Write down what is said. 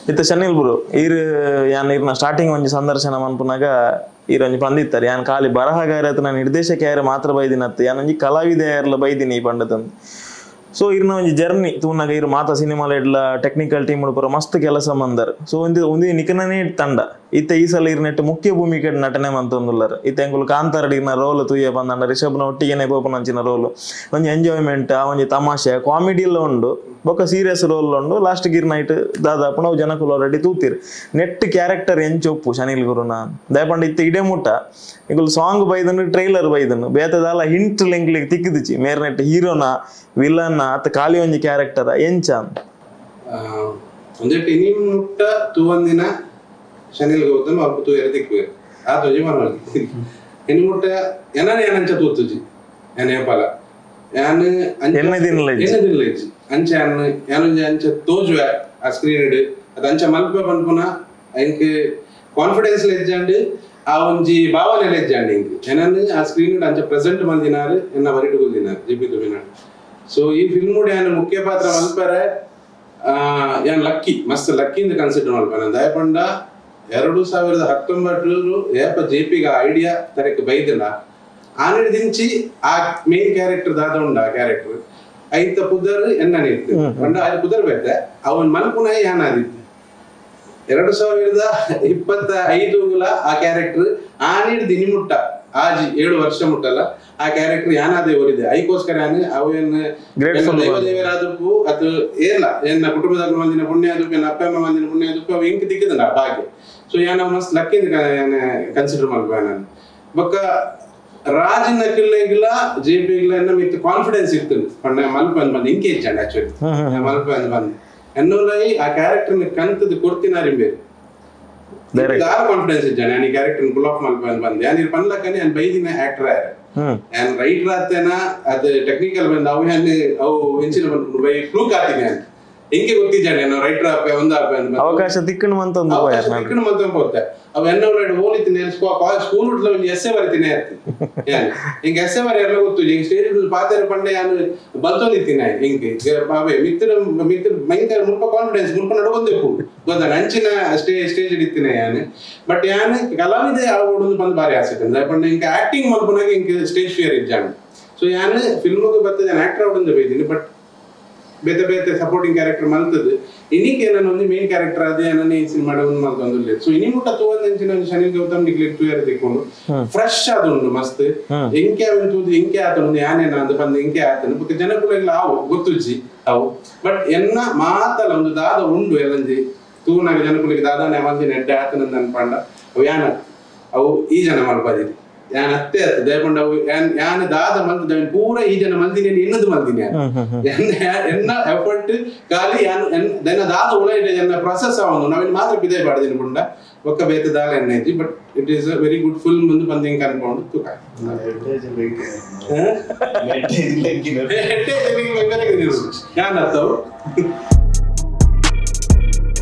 ಇತ್ತ ಶನಿಲ್ ಗುರು ಯಾನ್ ಇರ್ನ ಸ್ಟಾರ್ಟಿಂಗ್ ಒಂಜಿ ಸಂದರ್ಶನ ಮನ್ಪುನಾಗ ಒಂಜಿ ಪಂದಿತ್ತಾರೆ ಯಾನ್ ಖಾಲಿ ಬರಹಗಾರ ನಾನು ನಿರ್ದೇಶಕ ಯಾರ ಮಾತ್ರ ಬೈದಿನತ್ತೆ ಯಾನ್ ಒಂಜಿ ಕಲಾವಿದ ಯಾರಲ್ಲ ಬೈದಿನಿ ಈ ಪಂಡತಂದು ಸೊ ಇರ್ನ ಒಂಜಿ ಜರ್ನಿ ತೂನಾಗ ಇರು ಮಾತ ಸಿನಿಮಾಲ ಇಡ್ಲ ಟೆಕ್ನಿಕಲ್ ಟೀಮ್ ಪೂರ ಮಸ್ತ್ ಕೆಲಸ ಮಂದರ್ ಸೊ ಒಂದಿ ನಿಕನೇ ತಂಡ ಇತ್ತೆ ಈ ಸಲ ಇರ್ನೆಟ್ಟು ಮುಖ್ಯ ಭೂಮಿಕೆ ನಟನೆ ಮಂತೊಂದುಲ್ಲರ್ ಇತ್ತೆ ಎಂಗುಲು ಕಾಂತಾರಡ್ ಇರ್ನ ರೋಲ್ ತೂಯ ಬಂದಂಡ ರಿಷಬ್ನ ಒಟ್ಟಿಗೆನೆ ಪೋಪನಂಚಿನ ರೋಲ್ ಒಂಜಿ ಎಂಜಾಯ್ಮೆಂಟ್ ಒಂಜಿ ತಮಾಷೆ ಕಾಮಿಡಿ ಎಲ್ಲ ಉಂಡು ಬೊಕ್ಕ ಸೀರಿಯಸ್ ರೋಲ್ ಉಂಡು ಲಾಸ್ಟ್ ಗಿರ್ ನೈಟ್ ದಾದಾಪು ನಾವು ಜನಕ್ಕೂ ಆಲ್ರೆಡಿ ತೂತಿರ್ ನೆಟ್ ಕ್ಯಾರೆಕ್ಟರ್ ಎಂಚೊಪ್ಪು ಶನಿಲ್ ಗುರುನ ದಯಪಂಡ ಇತ್ತೆ ಇಡೆ ಮುಟ್ಟ ಇಂಗುಲು ಸಾಂಗ್ ಬೈದನು ಟ್ರೈಲರ್ ಬೈದನು ಬೇತದಾಲ ಹಿಂಟ್ ಲಿಂಕ್ಲಿಗೆ ತಿಕ್ಕಿದಿಚ್ಚಿ ಮೇರ್ ನೆಟ್ ಹೀರೋನ ವಿಲನ್ ಅತ್ತ ಖಾಲಿ ಒಂಜಿ ಕ್ಯಾರೆಕ್ಟರ್ ಎಂಚ ಒಂದೆಟ್ಟು ಇನಿ ಮುಟ್ಟ ತೂವಂದಿನ ಶನಿಲ್ ಗೌತಮ್ ಅಲ್ಪ ತೂ ಎರದಿಕ್ಕು ಆ ತುಜಿ ಮನವಲ್ಲಿ ಇನಿ ಮುಟ್ಟ ಎನನೆ ಏನಂಚ ತೂತುಜಿ ಎನೇಪಲ ಯಾನ್ ಎನ್ನದಿನಲ ಇಜ್ಜಿ ಅಂಚ ಯಾನೊಂಜಿ ಅಂಚ ತೋಜುವೆ ಆ ಸ್ಕ್ರೀನ್ ಇಡ್ ಅದು ಅಂಚ ಮಲ್ಪೆ ಪನ್ಪುನ ಇಂಕ್ ಕಾನ್ಫಿಡೆನ್ಸ್ ಲೆಜ್ಜಂಡ್ ಆ ಒಂಜಿ ಭಾವನೆ ಲೆಜ್ಜಂಡ್ ಇಂಕ್ ಏನನ್ನು ಆ ಸ್ಕ್ರೀನ್ ಇಡ್ ಅಂಚ ಪ್ರೆಸೆಂಟ್ ಮಂದಿನಾರು ಎನ್ನ ಬರಿಟುಗುದಿನಾರು ಜಿಪಿ ತುಮಿನಾಡು ಸೊ ಈ ಫಿಲ್ಮ್ ಯಾನ್ ಮುಖ್ಯ ಪಾತ್ರ ಮಲ್ಪರೆ ಯಾನ್ ಲಕ್ಕಿ ಮಸ್ತ್ ಲಕ್ಕಿಂದ ಕನ್ಸಿಡರ್ ಮಲ್ಪನ ದಯಪಂಡ 2019 ಏಪ ಜೆಪಿಗ ಐಡಿಯಾ ತರಕ್ಕೆ ಬೈದಿಲ್ಲ ಆನೆ ದಿಂಚಿ ಆ ಮೇನ್ ಕ್ಯಾರೆಕ್ಟರ್ ದಾದ ಉಂಡ ಆ ಕ್ಯಾರೆಕ್ಟರ್ ಐತ ಪುದರ್ ಎನ್ನನೆ ಇತ್ತು ಪಂಡ ಅದು ಪುದರ್ ಬೇತೆ ಅವನ್ ಮಲ್ಪುನ ಯಾನಾದಿತ್ತು 2025 ಆ ಕ್ಯಾರೆಕ್ಟರ್ ಆನಿಡ್ ದಿನಿಮುಟ್ಟ ಆಜಿ 7 ವರ್ಷ ಮುಟ್ಟಲ್ಲ ಆ ಕ್ಯಾರೆಕ್ಟರ್ ಯಾನಾದೇ ಓರಿದೆ ಐಕೋಸ್ಕರ ಅವೇನು ದೇವದೇವರಾದಪ್ಪು ಅದು ಏರ್ಲ ಎನ್ನ ಕುಟುಂಬದ ಮಂದಿನ ಪುಣ್ಯ ಆದಪ್ಪು ಎನ್ನ ಅಪ್ಪ ಅಮ್ಮ ಮಂದಿನ ಪುಣ್ಯ ಆದಪ್ಪು ಅವು ಇಂಕ್ ದಿಕ್ಕದ ಭಾಗ್ಯ ಸೊ ಯಾನ ಮಸ್ತ್ ಲಕ್ಕಿಂದ ಕನ್ಸಿಡರ್ ಮಾಡ್ಬೋ ನಾನು ಬೊಕ್ಕ ರಾಜಿನ ಕಿಲ್ಲೆಗಿಲ್ಲ ಜೆಪಿಗಿಲ್ಲ ಎನ್ನ ಮಿತ್ ಕಾನ್ಫಿಡೆನ್ಸ್ ಇತ್ತು ಪಂಡ ಮಲ್ಪ ಅಂದ್ ಬಂದು ಇಂಕೆ ಇಚ್ಚಂಡ ಆಕ್ಚುಲಿ ಮಲ್ಪ ಅಂದ್ ಬಂದು ಎನ್ನೋಲೈ ಆ ಕ್ಯಾರೆಕ್ಟರ್ನ ಕಂತದ್ದು ಕೊಡ್ತಿನಾರಿಂಬೇರು ಕಾನ್ಫಿಡೆನ್ಸ್ ಇದ್ದಾನೆ ನಾನು ಈ ಕ್ಯಾರೆಕ್ಟರ್ ಫುಲ್ ಆಫ್ ಮಲ್ಪ ಅಂದ್ ಬಂದೆ ನಾನು ಪನ್ಲಕ್ಕನೆ ನಾನು ಬೈದಿನ ಆಕ್ಟರ್ ಆಯ್ರೆ ನಾನು ರೈಟರ್ ಆತೇನ ಅದು ಟೆಕ್ನಿಕಲ್ ಬಂದು ಅವು ಹೆಂಚಿನ ಬಂದು ಬೈ ಫ್ಲೂಕ್ ಆತೀನಿ ಅಂತ ಹೆಂಗೆ ಗೊತ್ತಿದ್ದಾನೆ ನಾನು ರೈಟರ್ ಆಪೆ ಒಂದು ಆಪೆ ಅಂತ ಅವಕಾಶ ತಿಕ್ಕಣ ಮಂತೊಂದು ತಿಕ್ಕಣ ಮಂತ ಹೋಗ್ತೆ ಅವು ಎನ್ನೋರು ಓಲಿತೀನಿ ಸ್ಕೂಲ್ ಹುಟ್ಲ ಒಂದು ಎಸ್ಸೆ ಬರಿತೀನಿ ಇರ್ತೀನಿ ಹಿಂಗೆ ಎಸ್ಸೆ ಬರಿ ಎಲ್ಲ ಗೊತ್ತು ಹಿಂಗೆ ಸ್ಟೇಜ್ ಪಾತ್ರ ಪಂಡೆ ನಾನು ಬಲ್ತೊಂದಿತ್ತೀನಿ ಹಿಂಗೆ ಅವೇ ಮಿತ್ರ ಭಯಂಕರ ಮುಲ್ಪ ಕಾನ್ಫಿಡೆನ್ಸ್ ಮುಲ್ಪ ನಡ್ಕೊಂಡೆಪ್ಪು ಗೊತ್ತಾ ಅಂಚಿನ ಸ್ಟೇಜ್ ಇಡ್ತೀನಿ ನಾನು ಬಟ್ ಯಾನು ಕಲಾವಿದ ಒಂದು ಬಂದು ಬಾರಿ ಆಸೆ ಪಂಡ ಹಿಂಗೆ ಆಕ್ಟಿಂಗ್ ಮಲ್ಪನಾಗ ಹಿಂಗೆ ಸ್ಟೇಜ್ ಫಿಯರ್ ಇದ್ದಾನೆ ಸೊ ಯಾನು ಫಿಲ್ಮ್ಗೆ ಬರ್ತದೆ ನಾನು ಆಕ್ಟರ್ ಔಟ್ ಬೈತೀನಿ ಬಟ್ ಬೇತೆ ಬೇತೆ ಸಪೋರ್ಟಿಂಗ್ ಕ್ಯಾರೆಕ್ಟರ್ ಮಲ್ತದ್ದು ಇನಿಕೆ ನಾನು ಒಂದು ಮೇನ್ ಕ್ಯಾರೆಕ್ಟರ್ ಅದೇ ನನ್ನ ಈ ಸಿನಿಮಾ ಮಲ್ತೊಂದಿಲ್ಲ ಸೊ ಇನಿ ಮುಟ್ಟ ತೂವಂದಿನ ಶನಿಲ್ ಗೌತಮ್ ನಿಕ್ಲಿಕ್ ತೂಯರ್ ತಿಕ್ಕೊಂಡು ಫ್ರೆಶ್ ಆದುಂಡು ಮಸ್ತ್ ಎಂಕೆ ಅವನ್ ತೂದು ಎಂಕೆ ಆತನು ಯಾನೇನ ಅಂತ ಬಂದು ಎಂಕೆ ಆತನು ಬೊಕ್ಕ ಜನಕುಲೆಲ್ಲ ಅವು ಗೊತ್ತುಜ್ಜಿ ಅವು ಬಟ್ ಎನ್ನ ಮಾತಲ್ಲ ಒಂದು ದಾದ ಉಂಡು ಎಲ್ಲಂಜಿ ತೂನಾಗ ಜನಕುಲಿಗೆ ದಾದಾನೆ ಮಂದಿ ನೆಡ್ಡೆ ಆತನಂದ ಅನ್ಪಂಡ ಅವು ಯಾನ ಅವು ಈ ಜನ ಮಲ್ಪದಿರಿ ಯಾನ್ ಅತ್ತೆ ಅತ್ತ ದಯಪಂಡ ಯಾನ್ ದಾದ ಮಲ್ತದ ಪೂರ ಈ ಜನ ಮಲ್ದಿನಿ ಇನ್ನದು ಮಲ್ದಿನಿ ಎನ್ನ ಎಫರ್ಟ್ ಖಾಲಿ ದನ ದಾದ ಉಳ ಇದೆ ಎನ್ನ ಪ್ರೊಸೆಸ್ ಅವನು ನಾವಿನ್ ಮಾತ್ರ ಬಿದೆ ಬಾಡ್ದಿನಿ ಪುಂಡ ಒಕ್ಕ ಬೇತ ದಾಲ ಎನ್ನ ಇಜ್ಜಿ but it is a very good film ಮುಂದೆ ಬಂದಿಂಗ್ ಕನ್ಕೊಂಡು ತುಕ ಯಾನ್ ಅತ್ತವು